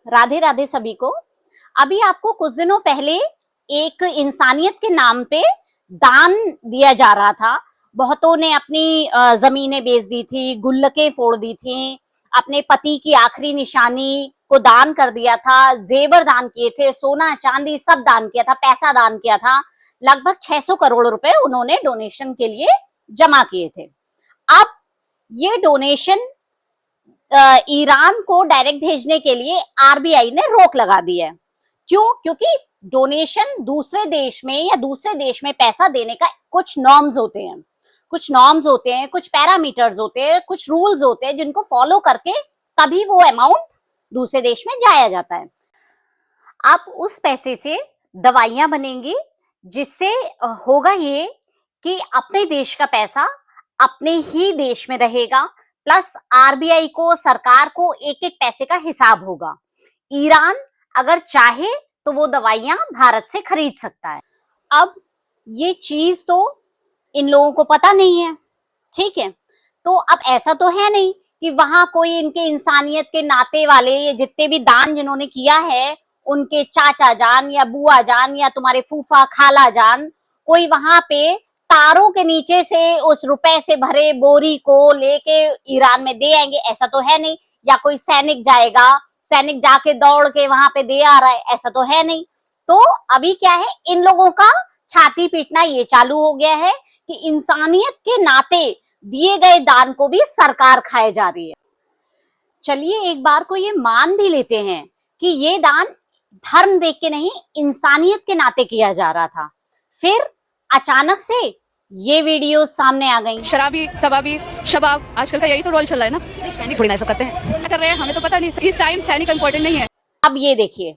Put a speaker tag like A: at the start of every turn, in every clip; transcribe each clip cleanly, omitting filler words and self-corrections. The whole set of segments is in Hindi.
A: राधे राधे सभी को। अभी आपको कुछ दिनों पहले एक इंसानियत के नाम पे दान दिया जा रहा था। बहुतों ने अपनी जमीनें बेच दी थी, गुल्लकें फोड़ दी थी, अपने पति की आखिरी निशानी को दान कर दिया था, जेवर दान किए थे, सोना चांदी सब दान किया था, पैसा दान किया था। लगभग 600 करोड़ रुपए उन्होंने डोनेशन के लिए जमा किए थे। अब ये डोनेशन ईरान को डायरेक्ट भेजने के लिए आरबीआई ने रोक लगा दी है। क्यों? क्योंकि डोनेशन दूसरे देश में या दूसरे देश में पैसा देने का कुछ नॉर्म्स होते हैं, कुछ पैरामीटर्स होते हैं, कुछ रूल्स होते हैं जिनको फॉलो करके तभी वो अमाउंट दूसरे देश में जाया जाता है। अब उस पैसे से दवाइयां बनेंगी, जिससे होगा ये कि अपने देश का पैसा अपने ही देश में रहेगा, प्लस आरबीआई को, सरकार को एक एक पैसे का हिसाब होगा। ईरान अगर चाहे तो वो दवाइयां भारत से खरीद सकता है। अब ये चीज तो इन लोगों को पता नहीं है, ठीक है। तो अब ऐसा तो है नहीं कि वहां कोई इनके इंसानियत के नाते वाले, ये जितने भी दान जिन्होंने किया है, उनके चाचा जान या बुआ जान या तुम्हारे फूफा खाला जान, कोई वहां पे तारों के नीचे से उस रुपए से भरे बोरी को लेके ईरान में दे आएंगे, ऐसा तो है नहीं। या कोई सैनिक जाएगा, सैनिक जाके दौड़ के वहां पे दे आ रहा है, ऐसा तो है नहीं। तो अभी क्या है, इन लोगों का छाती पीटना ये चालू हो गया है कि इंसानियत के नाते दिए गए दान को भी सरकार खाए जा रही है। चलिए एक बार को ये मान भी लेते हैं कि ये दान धर्म देख के नहीं, इंसानियत के नाते किया जा रहा था। फिर अचानक से ये वीडियो सामने आ गई।
B: शराबी, कबाबी, शबाब, आजकल का यही तो रोल चल रहा है ना। सैनिक थोड़ी ना ऐसा करते हैं, कर रहे हैं, हमें तो पता नहीं। इस टाइम सैनिक इंपॉर्टेंट नहीं है।
A: अब ये देखिए,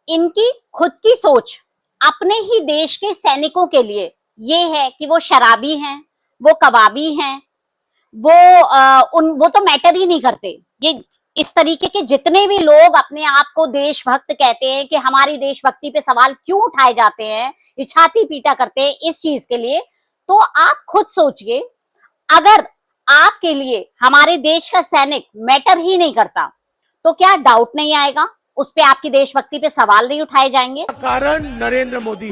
A: इनकी खुद की सोच अपने ही देश के सैनिकों के लिए ये है कि वो शराबी हैं, वो कबाबी हैं, वो तो मैटर ही नहीं करते। ये इस तरीके के जितने भी लोग अपने आप को देशभक्त कहते हैं कि हमारी देशभक्ति पे सवाल क्यों उठाए जाते हैं, ये छाती पीटा करते हैं इस चीज के लिए। तो आप खुद सोचिए, अगर आपके लिए हमारे देश का सैनिक मैटर ही नहीं करता तो क्या डाउट नहीं आएगा, उस पे आपकी देशभक्ति पे सवाल नहीं उठाए जाएंगे?
C: कारण नरेंद्र मोदी।